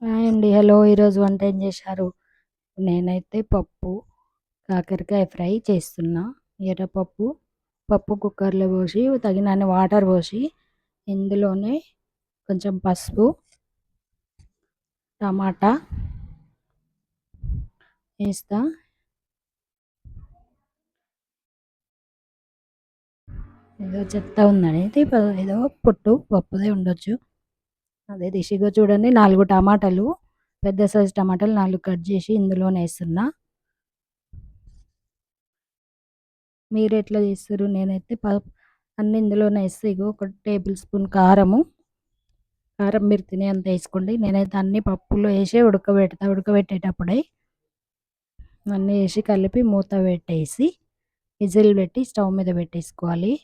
Hi అండి. Hello. ఈరోజు వంట ఏం చేశారు? నేనైతే పప్పు, కాకరకాయ ఫ్రై చేస్తున్నా. ఎర్రపప్పు, పప్పు కుక్కర్‌లో పోసి తగినన్ని వాటర్ పోసి ఇందులోనే కొంచెం పసుపు, టమాటా ఏస్తా. ఏదో చెత్త ఉందనేది ఏదో పొట్టు పప్పుదే ఉండొచ్చు. అదే తీసి ఇగో చూడండి 4 టమాటాలు, పెద్ద సైజు టమాటాలు 4 కట్ చేసి ఇందులోనే ఏస్తున్నా. మీరెట్లా చేస్తుర్రు? నేనైతే అన్నీ ఇందులోనే ఏస్తా. ఇగో ఒక టేబుల్ స్పూన్ కారము, కారం మీరు తినేంత వేసుకోండి. నేనైతే అన్ని పప్పులో వేసి ఉడకబెడతా. ఉడకబెట్టేటప్పుడే అన్నీ వేసి కలిపి మూత పెట్టేసి విజిల్ పెట్టి స్టవ్ మీద పెట్టేసుకోవాలి.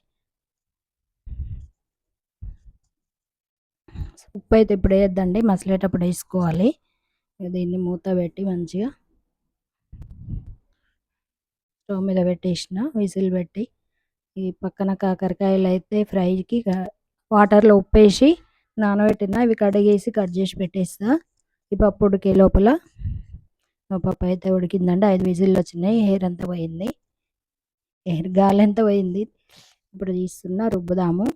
ఉప్పు అయితే ఇప్పుడు వేయద్దండి, మసలేటప్పుడు వేసుకోవాలి. దీన్ని మూత పెట్టి మంచిగా స్టవ్ మీద పెట్టేసిన విజిల్ పెట్టి ఈ పక్కన కాకరకాయలు అయితే ఫ్రైకి వాటర్లో ఉప్పేసి నానబెట్టిన ఇవి కడిగేసి కట్ చేసి పెట్టేస్తా. ఈ పప్పు ఉడికే లోపల మా పప్పు అయితే ఉడికిందండి. 5 విజిల్లు వచ్చినాయి. హెయిర్ అంతా పోయింది, హెయిర్ గాలి అంతా పోయింది. ఇప్పుడు తీస్తున్నా, రుబ్బుదాము.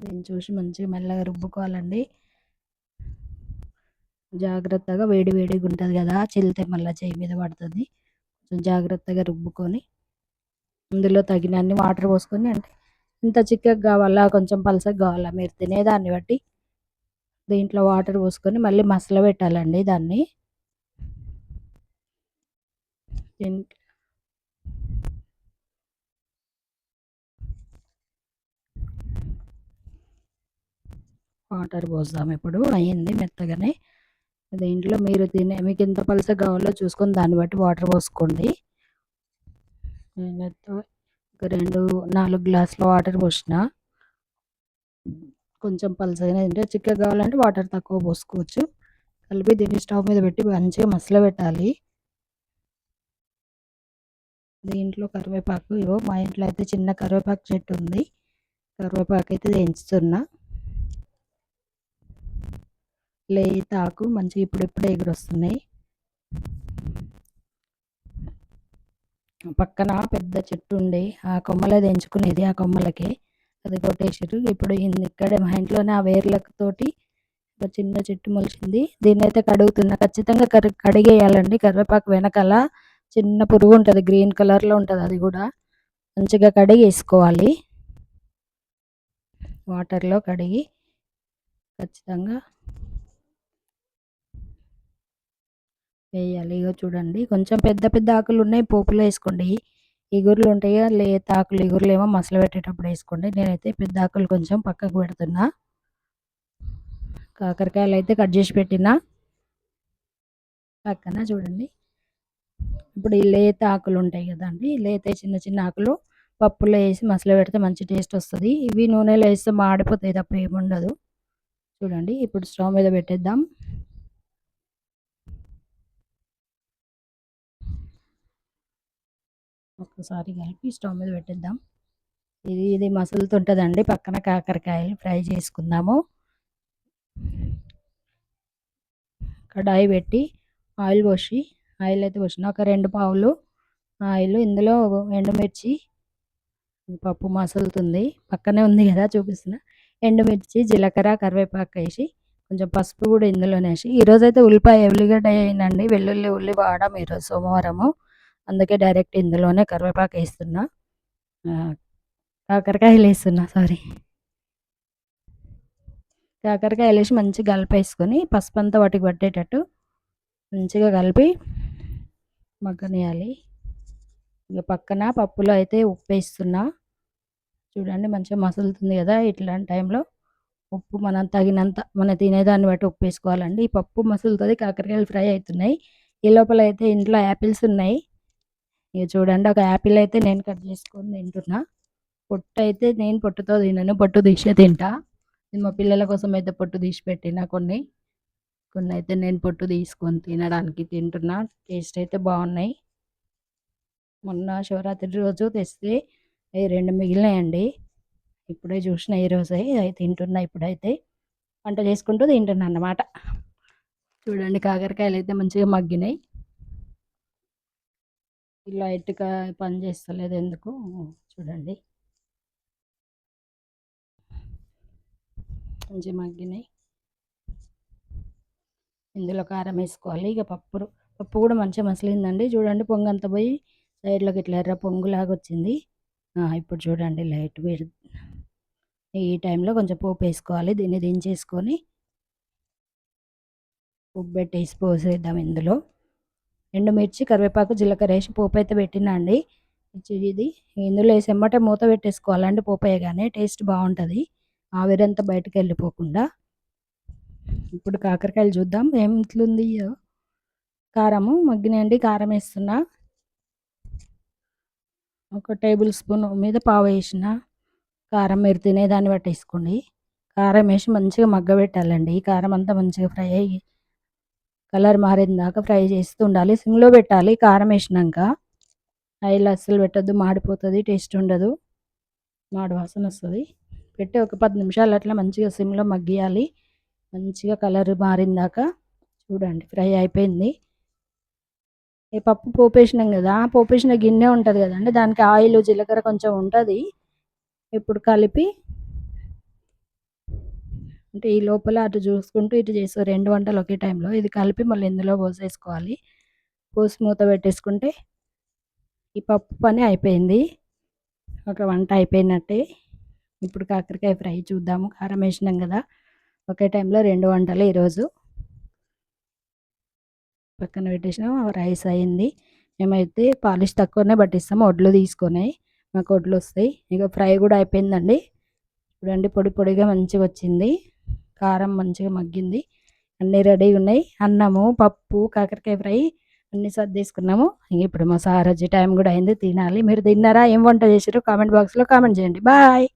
దీన్ని చూసి మంచిగా మెల్లగా రుబ్బుకోవాలండి. జాగ్రత్తగా, వేడి వేడిగా ఉంటుంది కదా, చిల్లితే మళ్ళీ చేయి మీద పడుతుంది. కొంచెం జాగ్రత్తగా రుబ్బుకొని అందులో తగినన్ని వాటర్ పోసుకొని, అంటే ఇంత చిక్కగా కావాలా కొంచెం పలసగా కావాలా మీరు తినేదాన్ని బట్టి దీంట్లో వాటర్ పోసుకొని మళ్ళీ మసల పెట్టాలండి దాన్ని. వాటర్ పోద్దాం. ఇప్పుడు అయ్యింది మెత్తగానే. దీంట్లో మీరు మీకు ఎంత పలసగా కావాలో చూసుకొని దాన్ని బట్టి వాటర్ పోసుకోండి. నేనైతే ఒక 4 గ్లాసుల వాటర్ పోసిన. కొంచెం పలసగానే తింటే, చిక్కగా కావాలంటే వాటర్ తక్కువ పోసుకోవచ్చు. కలిపి దీన్ని స్టవ్ మీద పెట్టి మంచిగా మసల పెట్టాలి. దీంట్లో కరివేపాకు, ఇగో మా ఇంట్లో అయితే చిన్న కరివేపాకు చెట్టు ఉంది. కరివేపాకు అయితే వేయించుతున్నా. లేత ఆకు మంచిగా ఇప్పుడిప్పుడే ఎగురొస్తున్నాయి. పక్కన పెద్ద చెట్టు ఉండే ఆ కొమ్మలే తెంచుకునేది, ఆ కొమ్మలకి అది కొట్టేసారు. ఇప్పుడు ఇక్కడే మా ఇంట్లోనే ఆ వేర్లతోటి ఒక చిన్న చెట్టు మొలిచింది. దీన్ని అయితే కడుగుతున్నా. ఖచ్చితంగా కడిగేయాలండి. కరివేపాకు వెనకాల చిన్న పురుగు ఉంటుంది, గ్రీన్ కలర్లో ఉంటుంది. అది కూడా మంచిగా కడిగి వేసుకోవాలి. వాటర్లో కడిగి ఖచ్చితంగా వేయాలి. ఇగో చూడండి, కొంచెం పెద్ద పెద్ద ఆకులు ఉన్నాయి, పోపులో వేసుకోండి. ఇగుర్లు ఉంటాయి, లేత ఆకులు ఇగుర్లు ఏమో మసలు పెట్టేటప్పుడు వేసుకోండి. నేనైతే పెద్ద ఆకులు కొంచెం పక్కకు పెడుతున్నా. కాకరకాయలు అయితే కట్ చేసి పెట్టిన పక్కన చూడండి. ఇప్పుడు ఈ లేత ఆకులు ఉంటాయి కదండి, లేత చిన్న చిన్న ఆకులు పప్పులో వేసి మసలు పెడితే మంచి టేస్ట్ వస్తుంది. ఇవి నూనెలో వేస్తే మాడిపోతాయి తప్ప ఏముండదు. చూడండి, ఇప్పుడు స్టవ్ మీద పెట్టేద్దాం. ఒక్కసారి కలిపి స్టవ్ మీద పెట్టేద్దాం. ఇది మసులుతుంటుందండి. పక్కన కాకరకాయలు ఫ్రై చేసుకుందాము. కడాయి పెట్టి ఆయిల్ అయితే పోసిన ఒక 2 పావులు ఆయిల్. ఇందులో ఎండుమిర్చి, పప్పు మసులుతుంది పక్కనే ఉంది కదా చూపిస్తున్నా. ఎండుమిర్చి, జీలకర్ర, కరివేపాకు వేసి కొంచెం పసుపు కూడా ఇందులోనే వేసి, ఈరోజు అయితే ఉల్లిగడ్డ వేయండి. వెల్లుల్లి ఉల్లి వాడము ఈరోజు సోమవారము, అందుకే డైరెక్ట్ ఇందులోనే కరివేపాకు వేస్తున్నా, కాకరకాయలు వేస్తున్నా, సారీ. కాకరకాయలు వేసి మంచిగా కలిపేసుకొని పసుపు అంతా వాటికి పట్టేటట్టు మంచిగా కలిపి మగ్గనియాలి. ఇక పక్కన పప్పులో అయితే ఉప్పు వేస్తున్నా. చూడండి, మంచిగా మసులుతుంది కదా, ఇట్లాంటి టైంలో ఉప్పు మనం తగినంత, మన తినేదాన్ని బట్టి ఉప్పు వేసుకోవాలండి. ఈ పప్పు మసులుతుంది, కాకరకాయలు ఫ్రై అవుతున్నాయి. ఈ లోపల అయితే ఇంట్లో యాపిల్స్ ఉన్నాయి. ఇక చూడండి, ఒక యాపిల్ అయితే నేను కట్ చేసుకొని తింటున్నా. పొట్టు అయితే నేను పొట్టుతో తినను, పొట్టు తీసే తింటా. నేను మా పిల్లల కోసం అయితే పొట్టు తీసి పెట్టిన. కొన్ని అయితే నేను పొట్టు తీసుకొని తింటున్నా. టేస్ట్ అయితే బాగున్నాయి. మొన్న శివరాత్రి రోజు తెస్తే అవి 2 మిగిలినాయండి. ఇప్పుడే చూసిన, ఈరోజే అవి తింటున్నా. ఇప్పుడైతే వంట చేసుకుంటూ తింటున్నా అన్నమాట. చూడండి కాకరకాయలు అయితే మంచిగా మగ్గినాయి. లైట్గా పని చేస్తలేదు ఎందుకు చూడండి, మంచిగా మగ్గినాయి. ఇందులో కారం వేసుకోవాలి. ఇక పప్పు కూడా మంచిగా మసిలిందండి. చూడండి పొంగంత పోయి సైడ్లోకి ఇట్లా ఎర్ర పొంగులాగా వచ్చింది. ఇప్పుడు చూడండి లైట్ వేడి. ఈ టైంలో కొంచెం పోపు వేసుకోవాలి. దీన్ని దించేసుకొని ఉప్పు పెట్టేసి పోసేద్దాం. ఇందులో ఎండుమిర్చి, కరివేపాకు, జీలకర్ర వేసి పోపు అయితే పెట్టినా అండి. ఇది ఇందులో వేసి ఎమ్మటే మూత పెట్టేసుకోవాలండి. పోపు వేయగానే టేస్ట్ బాగుంటుంది, ఆవిరంతా బయటకు వెళ్ళిపోకుండా. ఇప్పుడు కాకరకాయలు చూద్దాం ఏమిట్లుంది. కారము మగ్గినాయండి. కారం వేస్తున్నా, ఒక టేబుల్ స్పూన్ మీద పావు వేసిన కారం. మీరు తినేదాన్ని బట్టి వేసుకోండి. కారం వేసి మంచిగా మగ్గబెట్టాలండి. ఈ కారం అంతా మంచిగా ఫ్రై అయ్యి కలర్ మారేదాకా ఫ్రై చేస్తూ ఉండాలి. సిమ్లో పెట్టాలి కారం వేసినాక. ఆయిల్ అస్సలు పెట్టద్దు, మాడిపోతుంది, టేస్ట్ ఉండదు, మాడు వాసన వస్తుంది. పెట్టి ఒక 10 నిమిషాలు అట్లా మంచిగా సిమ్లో మగ్గియాలి. మంచిగా కలర్ మారిందాక. చూడండి ఫ్రై అయిపోయింది. ఈ పప్పు పోపేసినాం కదా, పోపేసిన గిన్నె ఉంటుంది కదండి, దానికి ఆయిల్ జీలకర్ర కొంచెం ఉంటుంది. ఇప్పుడు కలిపి అంటే ఈ లోపల అటు చూసుకుంటూ ఇటు చేసే 2 వంటలు ఒకే టైంలో ఇది కలిపి మళ్ళీ ఇందులో పోసేసుకోవాలి. పోసి మూత పెట్టేసుకుంటే ఈ పప్పు పని అయిపోయింది. ఒక వంట అయిపోయినట్టే. ఇప్పుడు కాకరకాయ ఫ్రై చూద్దాము. కారం వేసినాం కదా, ఒకే టైంలో 2 వంటలు ఈరోజు. పక్కన పెట్టేసినాం. రైస్ అయింది. మేమైతే పాలిష్ తక్కువనే పట్టిస్తాము, వడ్లు తీసుకొని. మాకు వడ్లు వస్తాయి. ఇక ఫ్రై కూడా అయిపోయిందండి. చూడండి పొడి పొడిగా మంచిగా వచ్చింది. కారం మంచిగా మగ్గింది. అన్నీ రెడీగా ఉన్నాయి. అన్నము, పప్పు, కాకరకాయ ఫ్రై అన్నీ సర్దేసుకున్నాము. ఇప్పుడు మా సార్ వచ్చే టైం కూడా అయింది, తినాలి. మీరు తిన్నారా? ఏం వంట చేసారో కామెంట్ బాక్స్లో కామెంట్ చేయండి. బాయ్.